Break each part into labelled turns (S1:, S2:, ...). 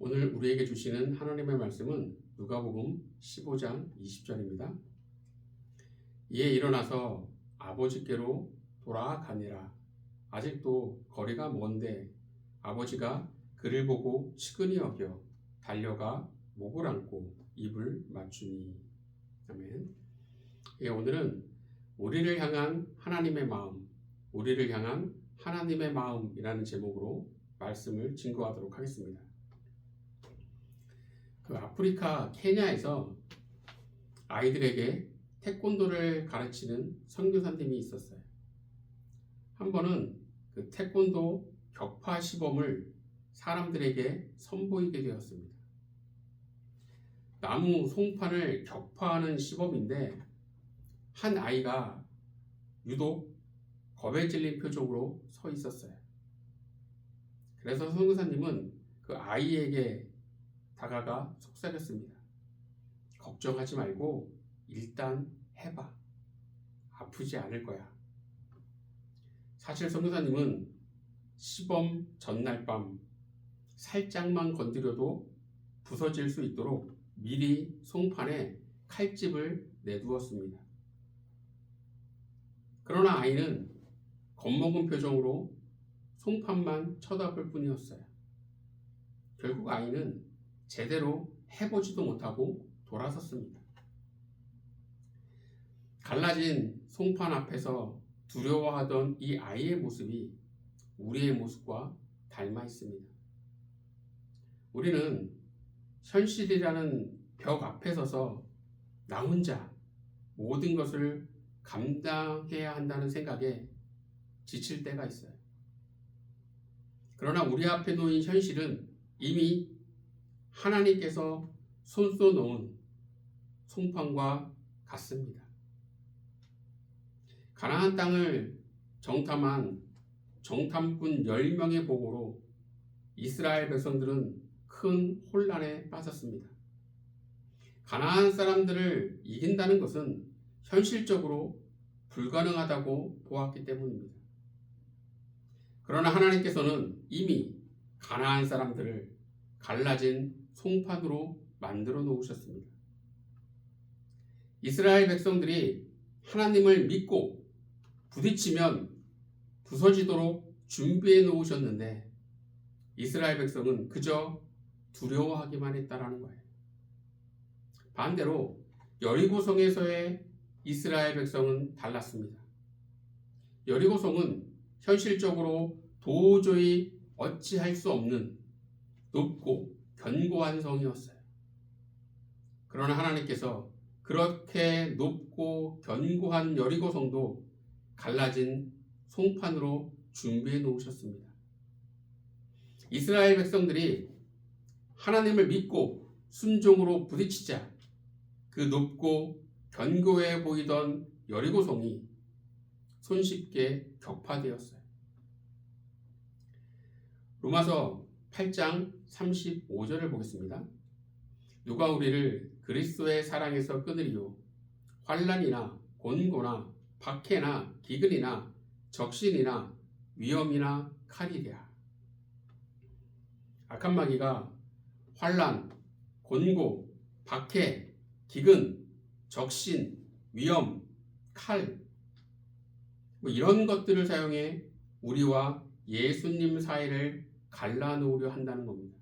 S1: 오늘 우리에게 주시는 하나님의 말씀은 누가복음 15장 20절입니다. 이에 일어나서 아버지께로 돌아가니라. 아직도 거리가 먼데 아버지가 그를 보고 측은히 여겨 달려가 목을 안고 입을 맞추니. 아멘. 오늘은 우리를 향한 하나님의 마음, 우리를 향한 하나님의 마음이라는 제목으로 말씀을 증거하도록 하겠습니다. 아프리카 케냐에서 아이들에게 태권도를 가르치는 선교사님이 있었어요. 한 번은 그 태권도 격파 시범을 사람들에게 선보이게 되었습니다. 나무 송판을 격파하는 시범인데 한 아이가 유독 겁에 질린 표정으로 서 있었어요. 그래서 선교사님은 그 아이에게 다가가 속삭였습니다. 걱정하지 말고 일단 해봐. 아프지 않을 거야. 사실 선교사님은 시범 전날 밤 살짝만 건드려도 부서질 수 있도록 미리 송판에 칼집을 내두었습니다. 그러나 아이는 겁먹은 표정으로 송판만 쳐다볼 뿐이었어요. 결국 아이는 제대로 해보지도 못하고 돌아섰습니다. 갈라진 송판 앞에서 두려워하던 이 아이의 모습이 우리의 모습과 닮아 있습니다. 우리는 현실이라는 벽 앞에 서서 나 혼자 모든 것을 감당해야 한다는 생각에 지칠 때가 있어요. 그러나 우리 앞에 놓인 현실은 이미 하나님께서 손써 놓은 송판과 같습니다. 가나안 땅을 정탐한 정탐꾼 10명의 보고로 이스라엘 백성들은 큰 혼란에 빠졌습니다. 가나안 사람들을 이긴다는 것은 현실적으로 불가능하다고 보았기 때문입니다. 그러나 하나님께서는 이미 가나안 사람들을 갈라진 송판으로 만들어 놓으셨습니다. 이스라엘 백성들이 하나님을 믿고 부딪히면 부서지도록 준비해 놓으셨는데 이스라엘 백성은 그저 두려워하기만 했다라는 거예요. 반대로 여리고성에서의 이스라엘 백성은 달랐습니다. 여리고성은 현실적으로 도저히 어찌할 수 없는 높고 견고한 성이었어요. 그러나 하나님께서 그렇게 높고 견고한 여리고성도 갈라진 송판으로 준비해 놓으셨습니다. 이스라엘 백성들이 하나님을 믿고 순종으로 부딪히자 그 높고 견고해 보이던 여리고성이 손쉽게 격파되었어요. 로마서 8장 35절을 보겠습니다. 누가 우리를 그리스도의 사랑에서 끊으리요? 환난이나 곤고나 박해나 기근이나 적신이나 위험이나 칼이랴. 악한 마귀가 환난, 곤고, 박해, 기근, 적신, 위험, 칼 이런 것들을 사용해 우리와 예수님 사이를 갈라놓으려 한다는 겁니다.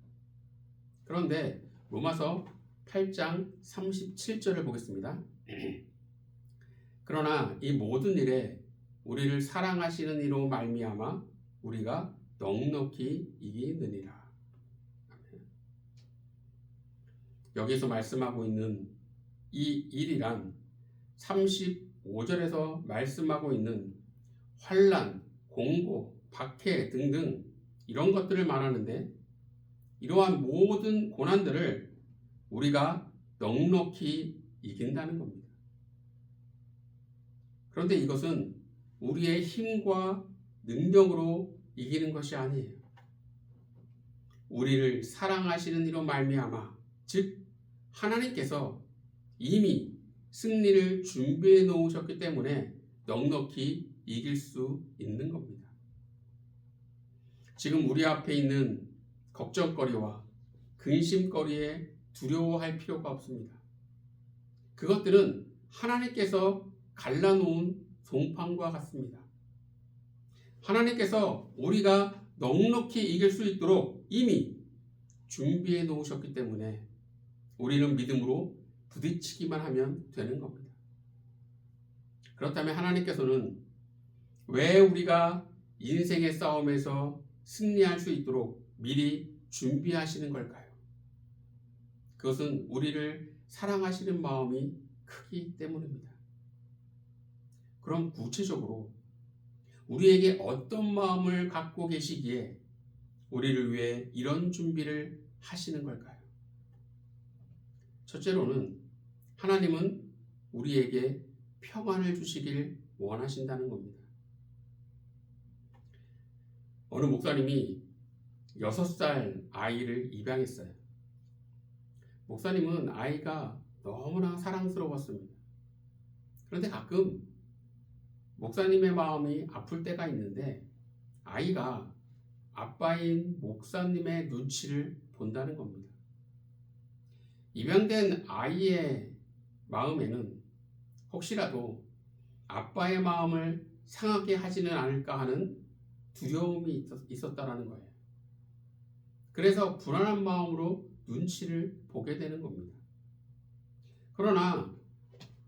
S1: 그런데 로마서 8장 37절을 보겠습니다. 그러나 이 모든 일에 우리를 사랑하시는 이로 말미암아 우리가 넉넉히 이기느니라. 여기서 말씀하고 있는 이 일이란 35절에서 말씀하고 있는 환난, 공고, 박해 등등 이런 것들을 말하는데 이러한 모든 고난들을 우리가 넉넉히 이긴다는 겁니다. 그런데 이것은 우리의 힘과 능력으로 이기는 것이 아니에요. 우리를 사랑하시는 이로 말미암아 즉 하나님께서 이미 승리를 준비해 놓으셨기 때문에 넉넉히 이길 수 있는 겁니다. 지금 우리 앞에 있는 걱정거리와 근심거리에 두려워할 필요가 없습니다. 그것들은 하나님께서 갈라놓은 송판과 같습니다. 하나님께서 우리가 넉넉히 이길 수 있도록 이미 준비해 놓으셨기 때문에 우리는 믿음으로 부딪히기만 하면 되는 겁니다. 그렇다면 하나님께서는 왜 우리가 인생의 싸움에서 승리할 수 있도록 미리 준비하시는 걸까요? 그것은 우리를 사랑하시는 마음이 크기 때문입니다. 그럼 구체적으로 우리에게 어떤 마음을 갖고 계시기에 우리를 위해 이런 준비를 하시는 걸까요? 첫째로는 하나님은 우리에게 평안을 주시길 원하신다는 겁니다. 어느 목사님이 6살 아이를 입양했어요. 목사님은 아이가 너무나 사랑스러웠습니다. 그런데 가끔 목사님의 마음이 아플 때가 있는데 아이가 아빠인 목사님의 눈치를 본다는 겁니다. 입양된 아이의 마음에는 혹시라도 아빠의 마음을 상하게 하지는 않을까 하는 두려움이 있었다라는 거예요. 그래서 불안한 마음으로 눈치를 보게 되는 겁니다. 그러나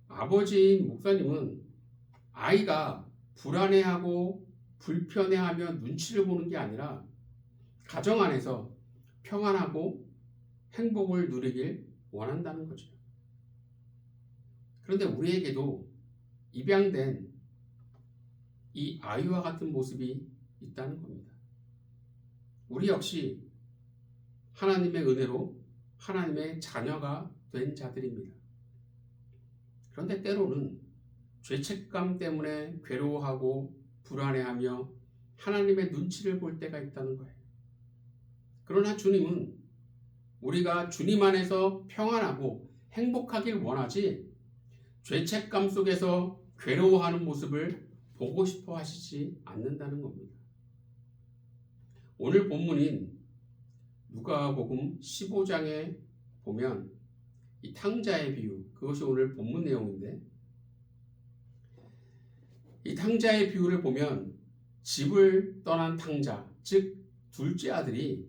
S1: 아버지인 목사님은 아이가 불안해하고 불편해하며 눈치를 보는 게 아니라 가정 안에서 평안하고 행복을 누리길 원한다는 거죠. 그런데 우리에게도 입양된 이 아이와 같은 모습이 있다는 겁니다. 우리 역시 하나님의 은혜로 하나님의 자녀가 된 자들입니다. 그런데 때로는 죄책감 때문에 괴로워하고 불안해하며 하나님의 눈치를 볼 때가 있다는 거예요. 그러나 주님은 우리가 주님 안에서 평안하고 행복하길 원하지 죄책감 속에서 괴로워하는 모습을 보고 싶어 하시지 않는다는 겁니다. 오늘 본문인 누가복음 15장에 보면 이 탕자의 비유, 그것이 오늘 본문 내용인데 이 탕자의 비유를 보면 집을 떠난 탕자, 즉 둘째 아들이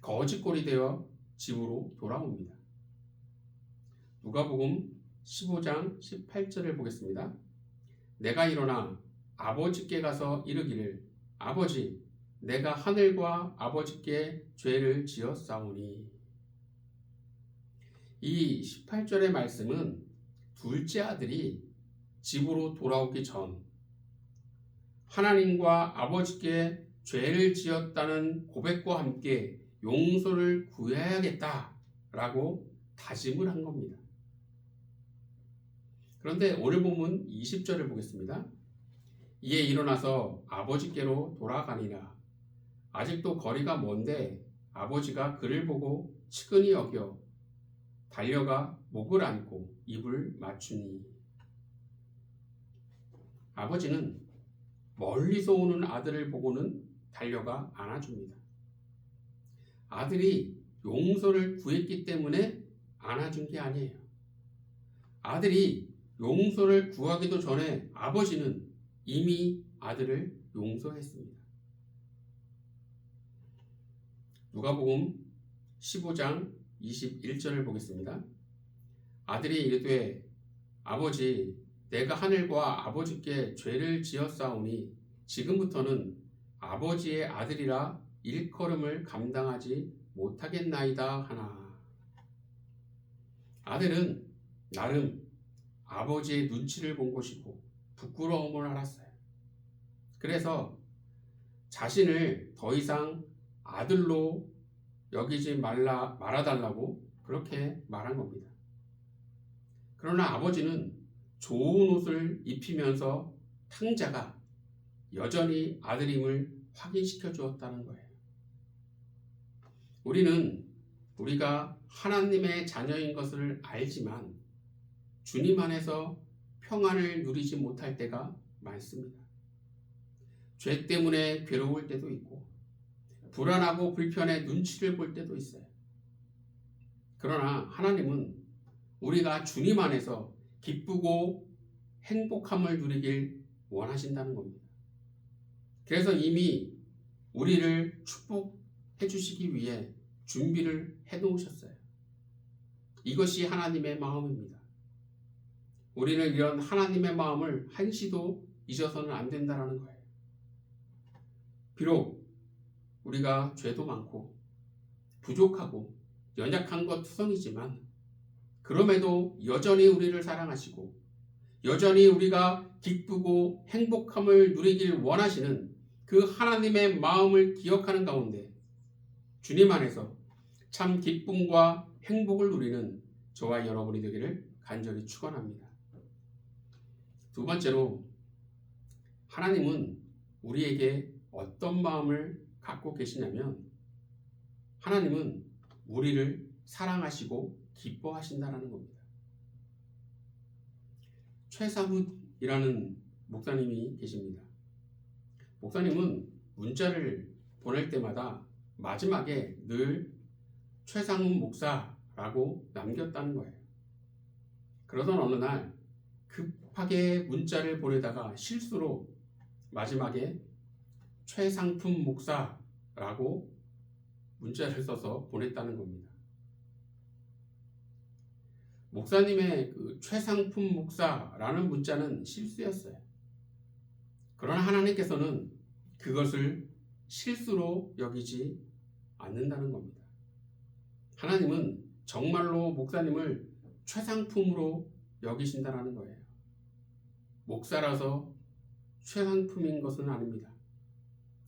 S1: 거짓골이 되어 집으로 돌아옵니다. 누가복음 15장 18절을 보겠습니다. 내가 일어나 아버지께 가서 이르기를 아버지 내가 하늘과 아버지께 죄를 지었사오니. 이 18절의 말씀은 둘째 아들이 집으로 돌아오기 전 하나님과 아버지께 죄를 지었다는 고백과 함께 용서를 구해야겠다라고 다짐을 한 겁니다. 그런데 오늘 본문 20절을 보겠습니다. 이에 일어나서 아버지께로 돌아가니라. 아직도 거리가 먼데 아버지가 그를 보고 측은히 여겨 달려가 목을 안고 입을 맞추니. 아버지는 멀리서 오는 아들을 보고는 달려가 안아줍니다. 아들이 용서를 구했기 때문에 안아준 게 아니에요. 아들이 용서를 구하기도 전에 아버지는 이미 아들을 용서했습니다. 누가복음 15장 21절을 보겠습니다. 아들이 이르되 아버지 내가 하늘과 아버지께 죄를 지었사오니 지금부터는 아버지의 아들이라 일컬음을 감당하지 못하겠나이다 하나. 아들은 나름 아버지의 눈치를 본 것이고 부끄러움을 알았어요. 그래서 자신을 더 이상 아들로 여기지 말아달라고 그렇게 말한 겁니다. 그러나 아버지는 좋은 옷을 입히면서 탕자가 여전히 아들임을 확인시켜 주었다는 거예요. 우리는 우리가 하나님의 자녀인 것을 알지만 주님 안에서 평안을 누리지 못할 때가 많습니다. 죄 때문에 괴로울 때도 있고 불안하고 불편해 눈치를 볼 때도 있어요. 그러나 하나님은 우리가 주님 안에서 기쁘고 행복함을 누리길 원하신다는 겁니다. 그래서 이미 우리를 축복해 주시기 위해 준비를 해 놓으셨어요. 이것이 하나님의 마음입니다. 우리는 이런 하나님의 마음을 한시도 잊어서는 안 된다는 거예요. 비록 우리가 죄도 많고 부족하고 연약한 것 투성이지만 그럼에도 여전히 우리를 사랑하시고 여전히 우리가 기쁘고 행복함을 누리길 원하시는 그 하나님의 마음을 기억하는 가운데 주님 안에서 참 기쁨과 행복을 누리는 저와 여러분이 되기를 간절히 축원합니다. 두 번째로 하나님은 우리에게 어떤 마음을 갖고 계시냐면 하나님은 우리를 사랑하시고 기뻐하신다는 겁니다. 최상훈이라는 목사님이 계십니다. 목사님은 문자를 보낼 때마다 마지막에 늘 최상훈 목사라고 남겼다는 거예요. 그러던 어느 날 급하게 문자를 보내다가 실수로 마지막에 최상품 목사라고 문자를 써서 보냈다는 겁니다. 목사님의 그 최상품 목사라는 문자는 실수였어요. 그러나 하나님께서는 그것을 실수로 여기지 않는다는 겁니다. 하나님은 정말로 목사님을 최상품으로 여기신다는 거예요. 목사라서 최상품인 것은 아닙니다.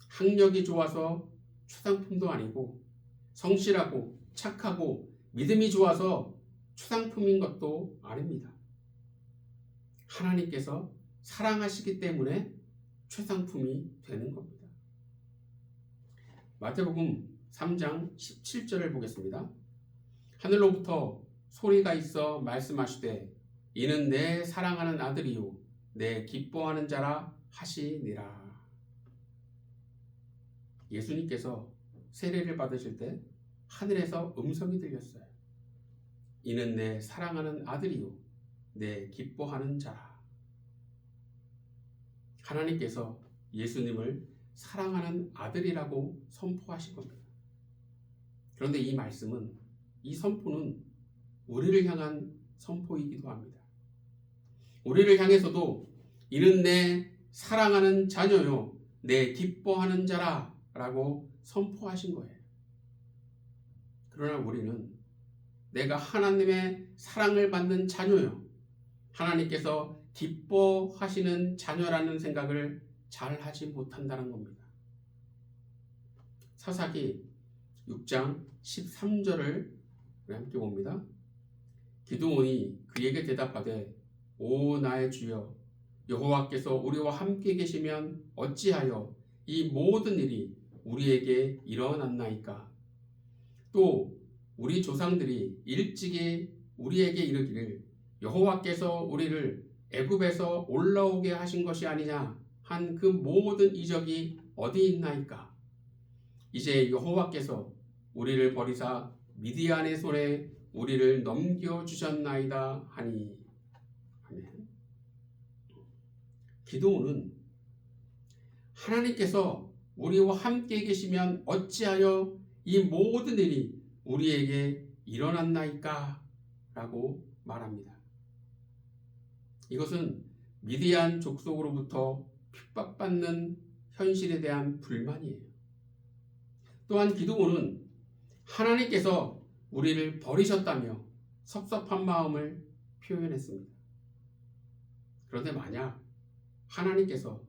S1: 학력이 좋아서 최상품도 아니고 성실하고 착하고 믿음이 좋아서 최상품인 것도 아닙니다. 하나님께서 사랑하시기 때문에 최상품이 되는 겁니다. 마태복음 3장 17절을 보겠습니다. 하늘로부터 소리가 있어 말씀하시되 이는 내 사랑하는 아들이요 내 기뻐하는 자라 하시니라. 예수님께서 세례를 받으실 때 하늘에서 음성이 들렸어요. 이는 내 사랑하는 아들이요 내 기뻐하는 자라. 하나님께서 예수님을 사랑하는 아들이라고 선포하신 겁니다. 그런데 이 말씀은, 이 선포는 우리를 향한 선포이기도 합니다. 우리를 향해서도 이는 내 사랑하는 자녀요 내 기뻐하는 자라 라고 선포하신 거예요. 그러나 우리는 내가 하나님의 사랑을 받는 자녀요, 하나님께서 기뻐하시는 자녀라는 생각을 잘 하지 못한다는 겁니다. 사사기 6장 13절을 함께 봅니다. 기드온이 그에게 대답하되 오 나의 주여 여호와께서 우리와 함께 계시면 어찌하여 이 모든 일이 우리에게 일어났나이까? 또 우리 조상들이 일찍이 우리에게 이르기를 여호와께서 우리를 애굽에서 올라오게 하신 것이 아니냐 한 그 모든 이적이 어디 있나이까? 이제 여호와께서 우리를 버리사 미디안의 손에 우리를 넘겨주셨나이다 하니. 아멘. 기드온은 하나님께서 우리와 함께 계시면 어찌하여 이 모든 일이 우리에게 일어났나이까? 라고 말합니다. 이것은 미디안 족속으로부터 핍박받는 현실에 대한 불만이에요. 또한 기드온은 하나님께서 우리를 버리셨다며 섭섭한 마음을 표현했습니다. 그런데 만약 하나님께서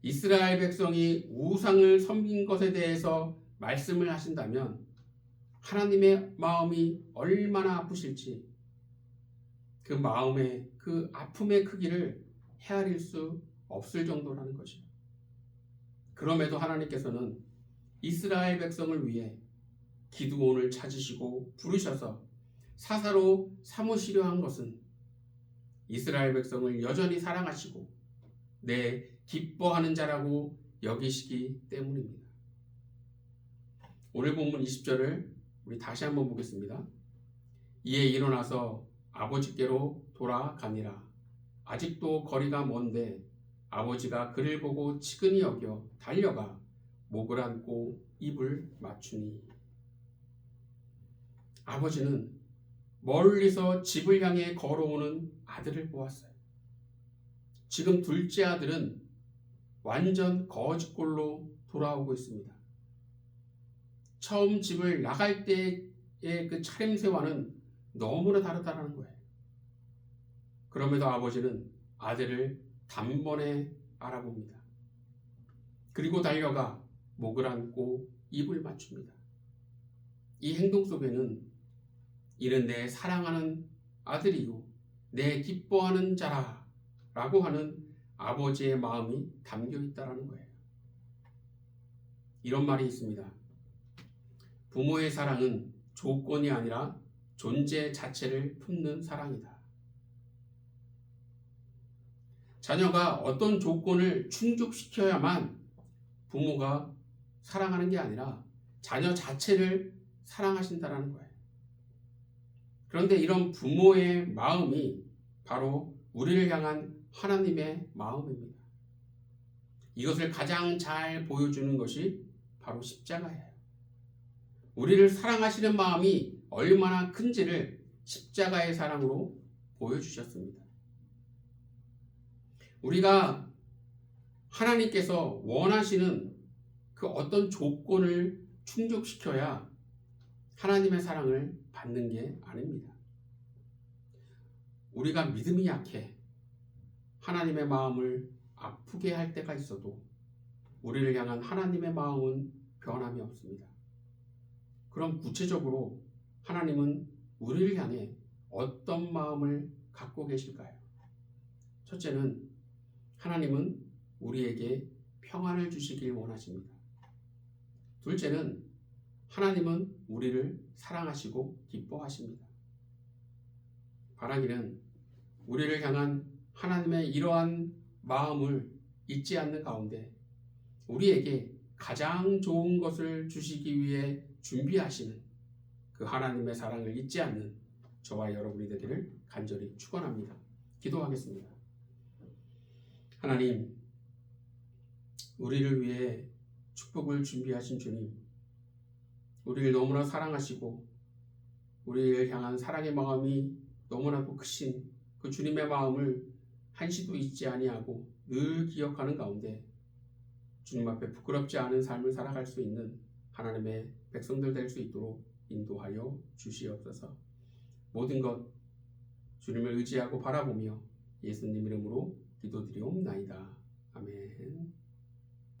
S1: 이스라엘 백성이 우상을 섬긴 것에 대해서 말씀을 하신다면 하나님의 마음이 얼마나 아프실지, 그 마음의 그 아픔의 크기를 헤아릴 수 없을 정도라는 것이죠. 그럼에도 하나님께서는 이스라엘 백성을 위해 기드온을 찾으시고 부르셔서 사사로 삼으시려 한 것은 이스라엘 백성을 여전히 사랑하시고 내 기뻐하는 자라고 여기시기 때문입니다. 오늘 본문 20절을 우리 다시 한번 보겠습니다. 이에 일어나서 아버지께로 돌아가니라. 아직도 거리가 먼데 아버지가 그를 보고 치근히 여겨 달려가 목을 안고 입을 맞추니. 아버지는 멀리서 집을 향해 걸어오는 아들을 보았어요. 지금 둘째 아들은 완전 거짓골로 돌아오고 있습니다. 처음 집을 나갈 때의 그 차림새와는 너무나 다르다는 거예요. 그럼에도 아버지는 아들을 단번에 알아봅니다. 그리고 달려가 목을 안고 입을 맞춥니다. 이 행동 속에는 이는 내 사랑하는 아들이요 내 기뻐하는 자라 라고 하는 아버지의 마음이 담겨 있다는 거예요. 이런 말이 있습니다. 부모의 사랑은 조건이 아니라 존재 자체를 품는 사랑이다. 자녀가 어떤 조건을 충족시켜야만 부모가 사랑하는 게 아니라 자녀 자체를 사랑하신다는 거예요. 그런데 이런 부모의 마음이 바로 우리를 향한 하나님의 마음입니다. 이것을 가장 잘 보여주는 것이 바로 십자가예요. 우리를 사랑하시는 마음이 얼마나 큰지를 십자가의 사랑으로 보여주셨습니다. 우리가 하나님께서 원하시는 그 어떤 조건을 충족시켜야 하나님의 사랑을 받는 게 아닙니다. 우리가 믿음이 약해 하나님의 마음을 아프게 할 때가 있어도 우리를 향한 하나님의 마음은 변함이 없습니다. 그럼 구체적으로 하나님은 우리를 향해 어떤 마음을 갖고 계실까요? 첫째는 하나님은 우리에게 평안을 주시길 원하십니다. 둘째는 하나님은 우리를 사랑하시고 기뻐하십니다. 바라기는 우리를 향한 하나님의 이러한 마음을 잊지 않는 가운데 우리에게 가장 좋은 것을 주시기 위해 준비하시는 그 하나님의 사랑을 잊지 않는 저와 여러분이 되기를 간절히 축원합니다. 기도하겠습니다. 하나님, 우리를 위해 축복을 준비하신 주님, 우리를 너무나 사랑하시고 우리를 향한 사랑의 마음이 너무나도 크신 그 주님의 마음을 한시도 잊지 아니하고 늘 기억하는 가운데 주님 앞에 부끄럽지 않은 삶을 살아갈 수 있는 하나님의 백성들 될 수 있도록 인도하여 주시옵소서. 모든 것 주님을 의지하고 바라보며 예수님 이름으로 기도드리옵나이다.